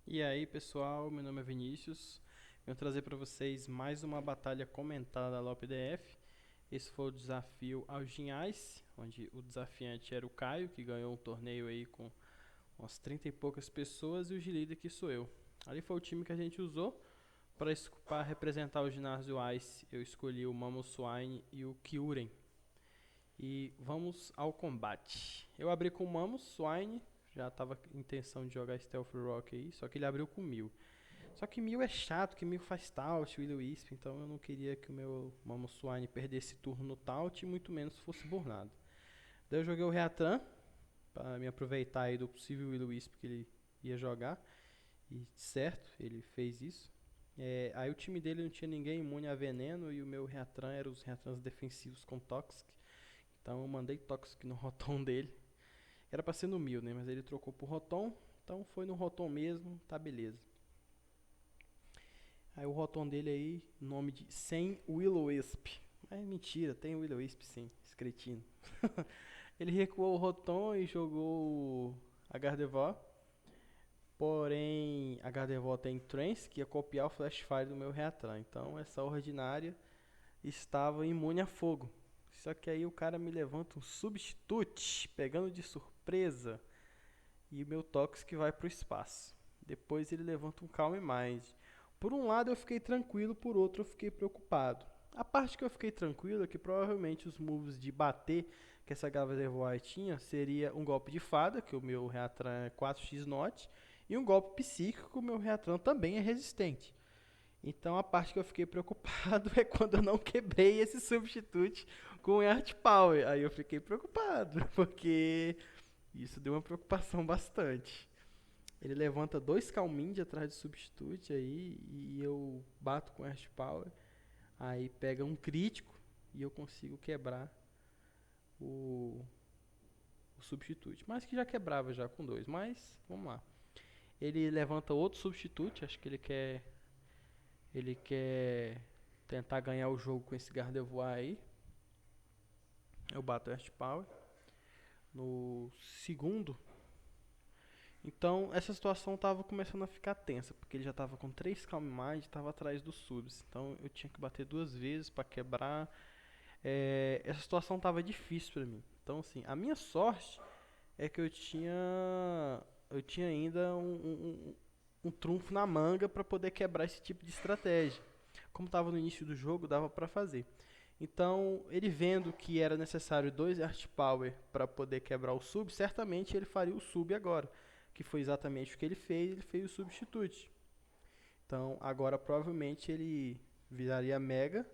E aí, pessoal, meu nome é Vinícius. Venho trazer para vocês mais uma batalha comentada da LoPDF. Esse foi o desafio ao Ice, onde o desafiante era o Caio, que ganhou um torneio aí com umas 30 e poucas pessoas, e o G-Leader, que sou eu. Ali foi o time que a gente usou para representar o ginásio Ice. Eu escolhi o Mamoswine e o Kyuren. E vamos ao combate. Eu abri com o Mamoswine, já tava com intenção de jogar Stealth Rock aí, só que ele abriu com 1000. Só que 1000 é chato, que 1000 faz taunt, Will Wisp, então eu não queria que o meu Mamoswine perdesse turno no taunt e muito menos fosse burnado. Daí eu joguei o Reatran, para me aproveitar aí do possível Will Wisp que ele ia jogar, e certo, ele fez isso. Aí o time dele não tinha ninguém imune a veneno e o meu Reatran era os Reatrans defensivos com Toxic. Então eu mandei Toxic no Rotom dele. Era pra ser no 1000, né? Mas ele trocou pro Rotom. Então foi no Rotom mesmo, tá beleza. Aí o Rotom dele aí, nome de sem Will-O-Wisp. Mas mentira, tem Will-O-Wisp sim, esse cretino. Ele recuou o Rotom e jogou a Gardevoir. Porém, a Gardevoir tem Trance, que ia copiar o Flash Fire do meu Reatran. Então essa ordinária estava imune a fogo. Só que aí o cara me levanta um Substitute, pegando de surpresa. E o meu Toxic vai pro espaço. Depois ele levanta um Calm Mind. Por um lado eu fiquei tranquilo, por outro eu fiquei preocupado. A parte que eu fiquei tranquilo é que provavelmente os moves de bater que essa Gardevoir tinha seria um golpe de fada, que o meu Reatran é 4x Not, e um golpe psíquico, que o meu Reatran também é resistente. Então a parte que eu fiquei preocupado é quando eu não quebrei esse substitute com o Earth Power. Aí eu fiquei preocupado, porque isso deu uma preocupação bastante. Ele levanta dois Calmind atrás do substitute aí e eu bato com Earth Power. Aí pega um crítico e eu consigo quebrar o, o substitute. Mas que já quebrava já com dois. Mas vamos lá. Ele levanta outro substitute. Acho que ele quer tentar ganhar o jogo com esse Gardevoir aí. Eu bato Earth Power. No segundo, então, essa situação estava começando a ficar tensa, porque ele já estava com 3 Calm Mind e estava atrás dos subs. Então, eu tinha que bater duas vezes para quebrar. Essa situação estava difícil para mim. Então, assim, a minha sorte é que eu tinha ainda um trunfo na manga para poder quebrar esse tipo de estratégia. Como estava no início do jogo, dava para fazer. Então, ele vendo que era necessário 2 Art Power para poder quebrar o sub, certamente ele faria o sub agora, que foi exatamente o que ele fez o substitute. Então, agora provavelmente ele viraria Mega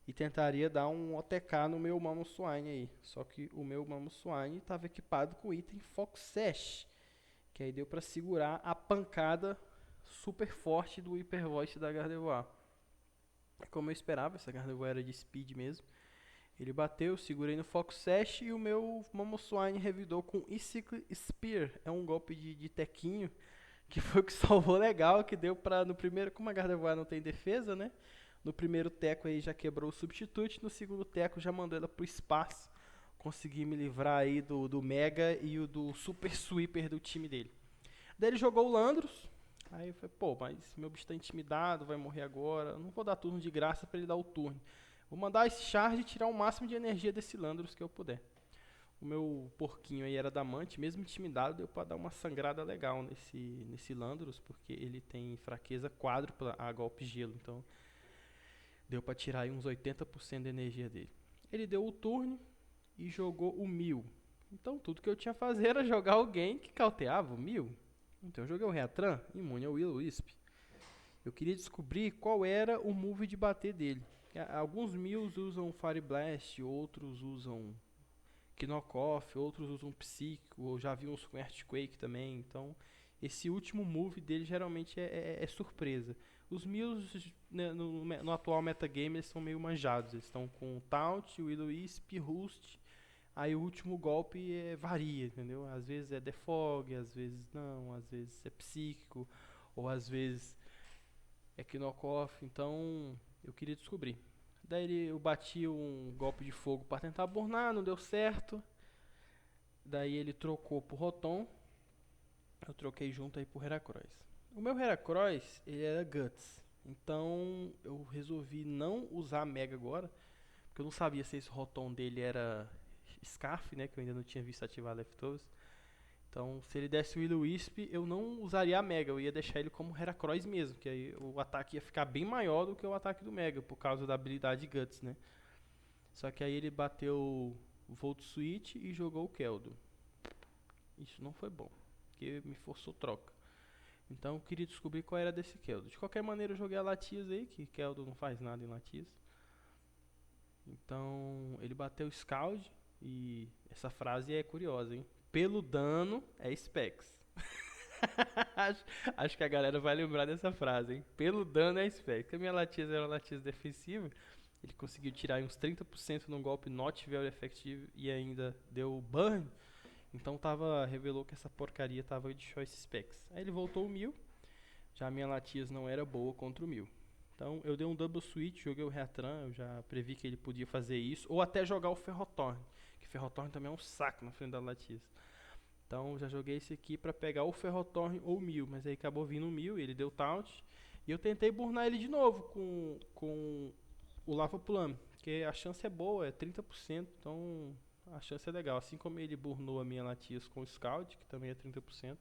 e tentaria dar um OTK no meu Mamoswine aí. Só que o meu Mamoswine estava equipado com o item Fox Sash, que aí deu para segurar a pancada super forte do Hyper Voice da Gardevoir. Como eu esperava, essa Gardevoir era de speed mesmo. Ele bateu, segurei no Fox Sash e o meu Mamoswine revidou com Icicle Spear. É um golpe de tequinho que foi o que salvou legal, que deu pra no primeiro, como a Gardevoir não tem defesa, né? No primeiro teco aí já quebrou o substitute, no segundo teco já mandou ela pro espaço. Consegui me livrar aí do Mega e o do Super Sweeper do time dele. Daí ele jogou o Landros. Aí eu falei, pô, mas meu bicho tá intimidado, vai morrer agora. Não vou dar turno de graça pra ele dar o turno. Vou mandar esse charge e tirar o máximo de energia desse Landros que eu puder. O meu porquinho aí era adamante, mesmo intimidado, deu pra dar uma sangrada legal nesse Landros, porque ele tem fraqueza quádrupla a golpe gelo. Então deu pra tirar aí uns 80% da energia dele. Ele deu o turno e jogou o 1000. Então tudo que eu tinha a fazer era jogar alguém que cauteava o 1000. Então eu joguei o Reatran, imune ao Will-O-Wisp. Eu queria descobrir qual era o move de bater dele. Alguns 1000 usam Fire Blast, outros usam Knockoff, outros usam Psíquico, eu já vi uns com Earthquake também. Então esse último move dele geralmente é surpresa. Os 1000 né, no atual metagame eles são meio manjados. Eles estão com Taunt, Will-O-Wisp, Roost. Aí o último golpe varia, entendeu? Às vezes é Defog, às vezes não, às vezes é psíquico, ou às vezes é Knockoff. Então eu queria descobrir. Daí eu bati um golpe de fogo para tentar burnar, não deu certo. Daí ele trocou pro Rotom, eu troquei junto aí pro Heracross. O meu Heracross, ele era Guts. Então eu resolvi não usar Mega agora, porque eu não sabia se esse Rotom dele era Scarf, né? Que eu ainda não tinha visto ativar Leftovers. Então, se ele desse o Will-O-Wisp, eu não usaria a Mega, eu ia deixar ele como Heracross mesmo, que aí o ataque ia ficar bem maior do que o ataque do Mega, por causa da habilidade Guts, né? Só que aí ele bateu o Volt Switch e jogou o Keldeo. Isso não foi bom, porque me forçou troca. Então eu queria descobrir qual era desse Keldeo. De qualquer maneira eu joguei a Latias aí, que Keldeo não faz nada em Latias. Então ele bateu o Scald e essa frase é curiosa, hein? Pelo dano é Specs. acho, acho que a galera vai lembrar dessa frase, hein? Pelo dano é Specs. Porque a minha Latias era uma Latias defensiva. Ele conseguiu tirar aí uns 30% num golpe not very effective e ainda deu burn. Então revelou que essa porcaria tava de choice specs. Aí ele voltou o 1000. Já a minha Latias não era boa contra o 1000. Então eu dei um double switch, joguei o Reatran, eu já previ que ele podia fazer isso. Ou até jogar o Ferrothorn, que Ferrothorn também é um saco na frente da Latias. Então já joguei esse aqui pra pegar o Ferrothorn ou o 1000, mas aí acabou vindo o 1000, ele deu taunt. E eu tentei burnar ele de novo com o Lava Plum, porque a chance é boa, é 30%, então a chance é legal. Assim como ele burnou a minha Latias com o Scald, que também é 30%,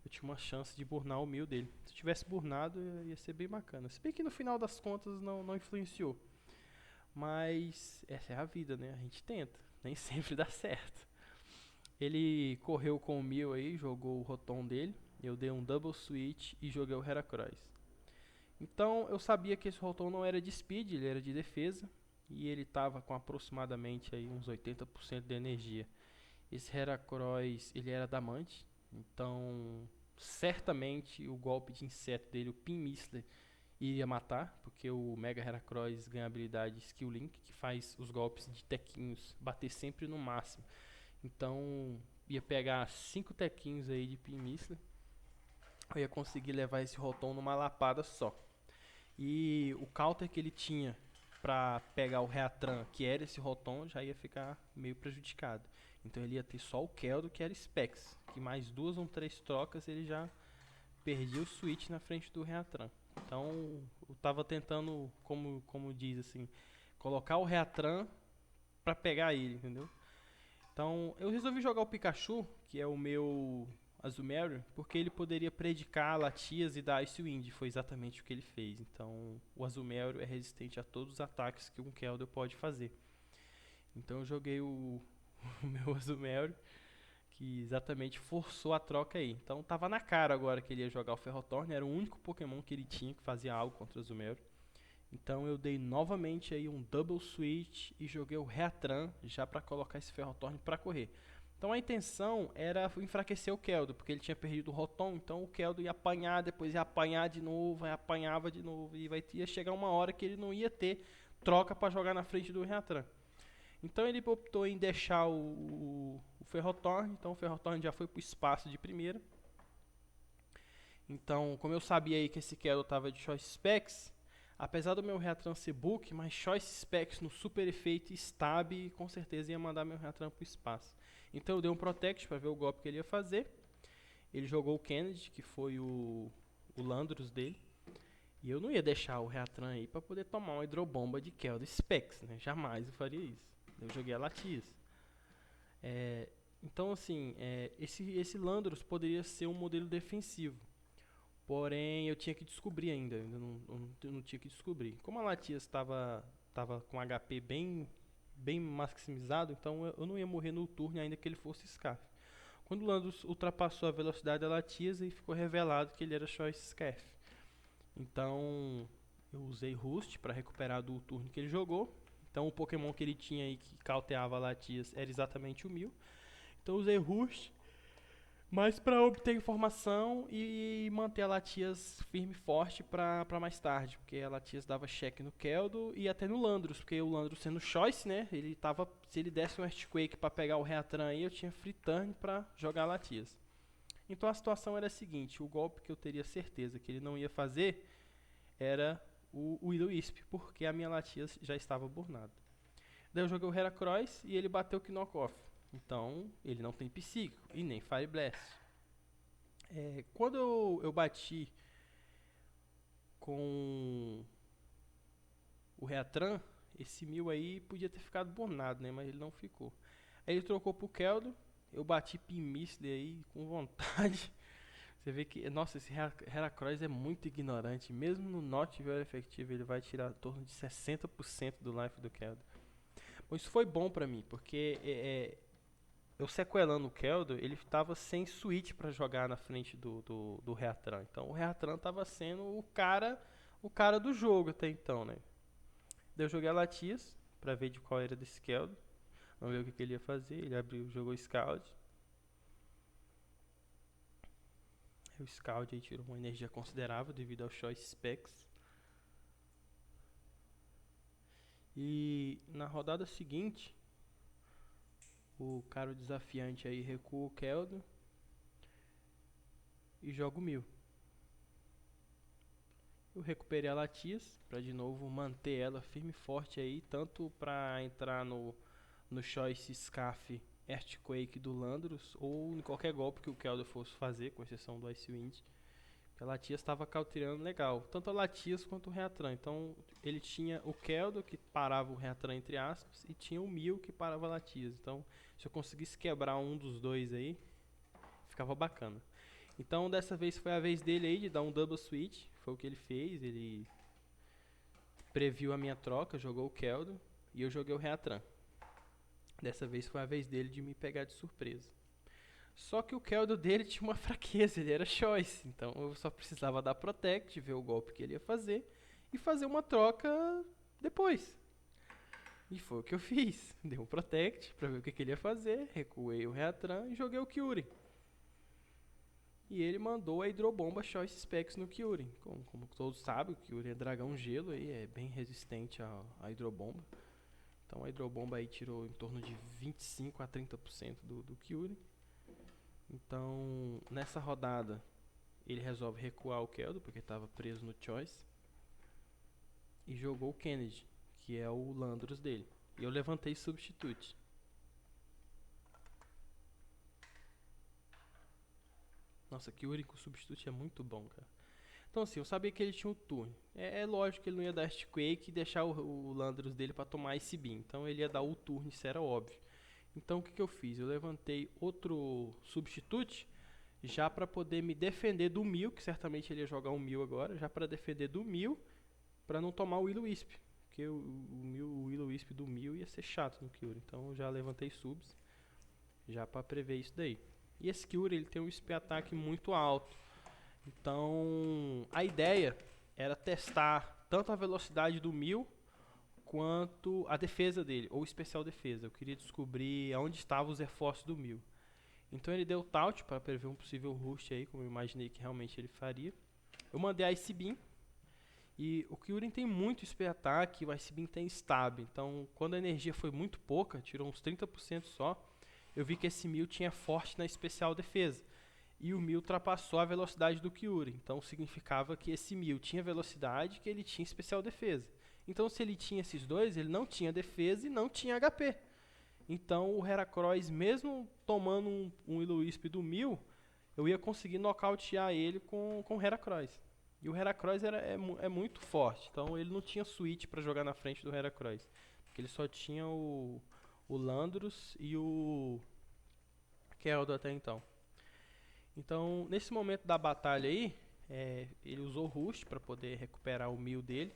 eu tinha uma chance de burnar o 1000 dele. Se eu tivesse burnado, ia ser bem bacana. Se bem que no final das contas não influenciou. Mas essa é a vida, né? A gente tenta, nem sempre dá certo. Ele correu com o 1000 aí, jogou o Rotom dele. Eu dei um double switch e joguei o Heracross. Então eu sabia que esse Rotom não era de speed, ele era de defesa. E ele estava com aproximadamente aí uns 80% de energia. Esse Heracross, ele era adamante, então certamente o golpe de inseto dele, o Pin Missile, iria matar, porque o Mega Heracross ganha a habilidade Skill Link, que faz os golpes de tequinhos bater sempre no máximo. Então ia pegar 5 tequinhos aí de Pin Missile, eu ia conseguir levar esse Rotom numa lapada só. E o counter que ele tinha pra pegar o Reatran, que era esse Rotom, já ia ficar meio prejudicado. Então ele ia ter só o Keldeo, que era Specs, que mais 2 ou 3 trocas ele já perdia o switch na frente do Reatran. Então eu tava tentando, como diz assim, colocar o Reatran pra pegar ele, entendeu? Então eu resolvi jogar o Pikachu, que é o meu Azumarill, porque ele poderia predicar Latias e dar Ice Wind. Foi exatamente o que ele fez. Então o Azumarill é resistente a todos os ataques que um Keldeo pode fazer. Então eu joguei o meu Azumarill, que exatamente forçou a troca aí. Então tava na cara agora que ele ia jogar o Ferrothorn. Era o único Pokémon que ele tinha que fazia algo contra o Azumarill. Então eu dei novamente aí um double switch e joguei o Reatran já para colocar esse Ferrothorn para correr. Então a intenção era enfraquecer o Keldeo, porque ele tinha perdido o Rotom, então o Keldeo ia apanhar, depois ia apanhar de novo, aí apanhava de novo, e ia chegar uma hora que ele não ia ter troca para jogar na frente do Reatran. Então ele optou em deixar o Ferrothorn, então o Ferrothorn já foi pro espaço de primeira. Então, como eu sabia aí que esse Keldeo tava de Choice Specs, apesar do meu Reatran ser book, mas Choice Specs no super efeito Stab com certeza ia mandar meu Reatran pro espaço. Então eu dei um Protect para ver o golpe que ele ia fazer. Ele jogou o Kennedy, que foi o Landorus dele. E eu não ia deixar o Reatran aí para poder tomar uma hidrobomba de Keldeo Specs, né? Jamais eu faria isso. Eu joguei a Latias. Então assim, esse Landorus poderia ser um modelo defensivo. Porém, eu tinha que descobrir ainda, eu não tinha que descobrir. Como a Latias estava com HP bem maximizado, então eu não ia morrer no turno ainda que ele fosse Scarf. Quando o Landorus ultrapassou a velocidade da Latias, aí ficou revelado que ele era Choice Scarf. Então, eu usei Rust para recuperar do turno que ele jogou. Então, o Pokémon que ele tinha aí que cauteava a Latias era exatamente o 1000. Então, eu usei Rust mas para obter informação e manter a Latias firme e forte para mais tarde, porque a Latias dava check no Keldeo e até no Landorus, porque o Landorus sendo choice, né, ele tava, se ele desse um Earthquake para pegar o Reatran aí, eu tinha free turn para jogar a Latias. Então a situação era a seguinte, o golpe que eu teria certeza que ele não ia fazer era o Will-O-Wisp, porque a minha Latias já estava burnada. Daí eu joguei o Heracross e ele bateu o Knock Off. Então, ele não tem psíquico e nem Fire Blast. Quando eu bati com o Reatran, esse 1000 aí podia ter ficado burnado, né? Mas ele não ficou. Aí ele trocou pro Keldon, eu bati Pimmistle aí com vontade. Você vê que, nossa, esse Heracross é muito ignorante. Mesmo no Not Very Effective, ele vai tirar em torno de 60% do life do Keldon. Bom, isso foi bom pra mim, porque eu sequelando o Keldon, ele tava sem switch pra jogar na frente do Reatran. Então o Reatran tava sendo o cara do jogo até então, né? Daí eu joguei a Latias pra ver de qual era desse Keldon. Vamos ver o que ele ia fazer. Ele abriu, jogou Scald. O Scald aí tirou uma energia considerável devido ao Choice Specs. E na rodada seguinte, o cara desafiante aí recua o Keldon e joga o 1000. Eu recuperei a Latias para de novo manter ela firme e forte aí, tanto para entrar no Choice Scarf Earthquake do Landorus ou em qualquer golpe que o Keldon fosse fazer, com exceção do Icewind. A Latias estava cauterizando legal, tanto a Latias quanto o Reatran. Então ele tinha o Keldon que parava o Reatran entre aspas e tinha o 1000 que parava a Latias. Então se eu conseguisse quebrar um dos dois aí, ficava bacana. Então dessa vez foi a vez dele aí de dar um double switch, foi o que ele fez. Ele previu a minha troca, jogou o Keldon e eu joguei o Reatran. Dessa vez foi a vez dele de me pegar de surpresa. Só que o Keldon dele tinha uma fraqueza, ele era Choice. Então eu só precisava dar Protect, ver o golpe que ele ia fazer e fazer uma troca depois. E foi o que eu fiz. Dei um Protect pra ver o que ele ia fazer, recuei o Reatran e joguei o Kyurem. E ele mandou a Hidrobomba Choice Specs no Kyurem. Como todos sabem, o Kyurem é dragão gelo e é bem resistente à Hidrobomba. Então a Hidrobomba aí tirou em torno de 25 a 30% do Kyurem. Então, nessa rodada, ele resolve recuar o Keldon, porque estava preso no Choice. E jogou o Kennedy, que é o Landorus dele. E eu levantei Substitute. Nossa, Kyurem com Substitute é muito bom, cara. Então assim, eu sabia que ele tinha um turno. É lógico que ele não ia dar Earthquake e deixar o Landorus dele para tomar esse Beam. Então ele ia dar o turno, isso era óbvio. Então o que eu fiz? Eu levantei outro Substitute já para poder me defender do 1000, que certamente ele ia jogar um 1000 agora, já para defender do 1000, para não tomar o Will-O-Wisp, porque o Will-O-Wisp do 1000 ia ser chato no Kyurem. Então eu já levantei subs já para prever isso daí. E esse Kyurem ele tem um SP ataque muito alto. Então a ideia era testar tanto a velocidade do 1000 quanto a defesa dele, ou especial defesa. Eu queria descobrir aonde estavam os reforços do 1000. Então ele deu Taunt para prever um possível rush aí, como eu imaginei que realmente ele faria. Eu mandei Ice Beam. E o Kyurem tem muito SP ataque, o Ice Beam tem Stab. Então quando a energia foi muito pouca, tirou uns 30% só, eu vi que esse 1000 tinha forte na especial defesa. E o 1000 ultrapassou a velocidade do Kyurem. Então significava que esse 1000 tinha velocidade e que ele tinha especial defesa. Então se ele tinha esses dois, ele não tinha defesa e não tinha HP. Então o Heracross, mesmo tomando um Will-O-Wisp do 1000, eu ia conseguir nocautear ele com o Heracross. E o Heracross é muito forte, então ele não tinha switch para jogar na frente do Heracross. Porque ele só tinha o Landorus e o Keldon até então. Então, nesse momento da batalha aí, ele usou Rust para poder recuperar o 1000 dele.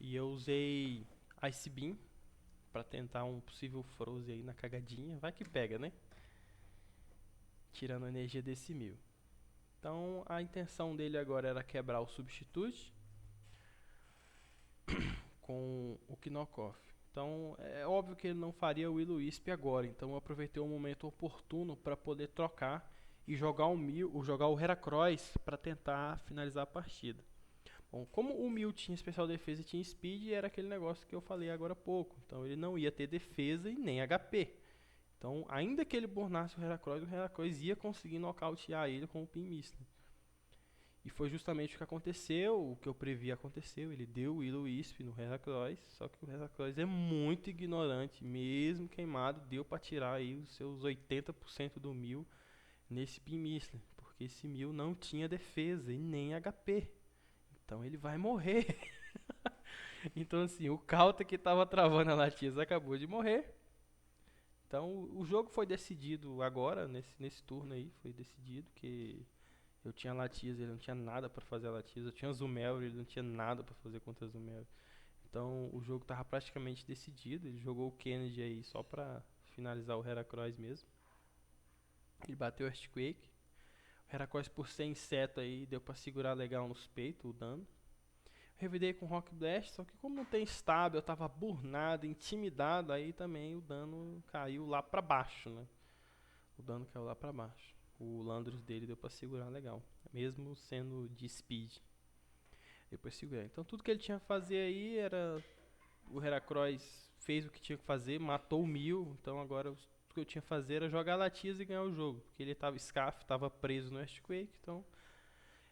E eu usei Ice Beam para tentar um possível Froze aí na cagadinha. Vai que pega, né? Tirando a energia desse 1000. Então, a intenção dele agora era quebrar o Substitute com o Knockoff. Então, é óbvio que ele não faria o Will-O-Wisp agora. Então, eu aproveitei o momento oportuno para poder trocar e jogar o Heracross para tentar finalizar a partida. Bom, como o 1000 tinha especial defesa e tinha speed, era aquele negócio que eu falei agora há pouco. Então, ele não ia ter defesa e nem HP. Então, ainda que ele burnasse o Heracross ia conseguir nocautear ele com o Pimmistle. E foi justamente o que aconteceu, o que eu previ aconteceu. Ele deu o Willow Wisp no Heracross, só que o Heracross é muito ignorante, mesmo queimado, deu pra tirar aí os seus 80% do mil nesse Beam Missile, porque esse mil não tinha defesa e nem HP. Então ele vai morrer. Então assim, o counter que tava travando a Latias acabou de morrer. Então o jogo foi decidido agora, nesse turno aí, foi decidido que eu tinha Latias, ele não tinha nada pra fazer a Latias. Eu tinha Zumel, ele não tinha nada pra fazer contra a Zumel. Então o jogo tava praticamente decidido. Ele jogou o Kennedy aí só pra finalizar o Heracross mesmo. Ele bateu o Earthquake. O Heracross por ser inseto aí deu pra segurar legal nos peitos o dano. Revidei com Rock Blast, só que como não tem stab, eu tava burnado, intimidado, aí também o dano caiu lá pra baixo, né? O dano caiu lá pra baixo. O Landorus dele deu pra segurar legal, mesmo sendo de speed. Depois segurar. Então tudo que ele tinha que fazer aí era... O Heracross fez o que tinha que fazer, matou o Mil, então agora o que eu tinha que fazer era jogar Latias e ganhar o jogo. Porque ele tava Scarf, tava preso no Earthquake, então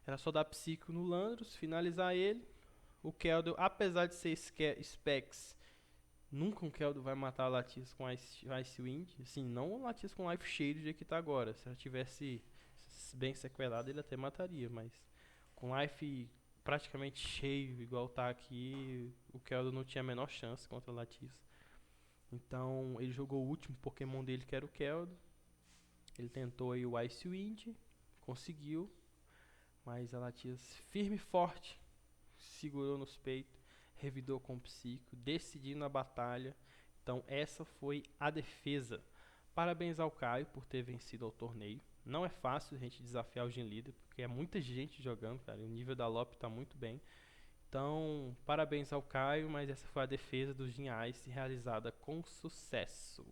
era só dar Psico no Landorus, finalizar ele. O Keldeo, apesar de ser Specs, nunca um Keldeo vai matar a Latias com Ice Wind. Assim, não o Latias com Life Shade do jeito que tá agora. Se ela tivesse bem sequelada, ele até mataria, mas com Life praticamente cheio, igual tá aqui, o Keldeo não tinha a menor chance contra a Latias. Então ele jogou o último Pokémon dele, que era o Keldeo. Ele tentou aí o Ice Wind, conseguiu, mas a Latias firme e forte segurou nos peitos, revidou com o Psico, decidindo a batalha. Então essa foi a defesa. Parabéns ao Caio por ter vencido o torneio. Não é fácil a gente desafiar o Gen Leader, porque é muita gente jogando, cara. E o nível da LoP tá muito bem. Então, parabéns ao Caio, mas essa foi a defesa do Gen Ice realizada com sucesso.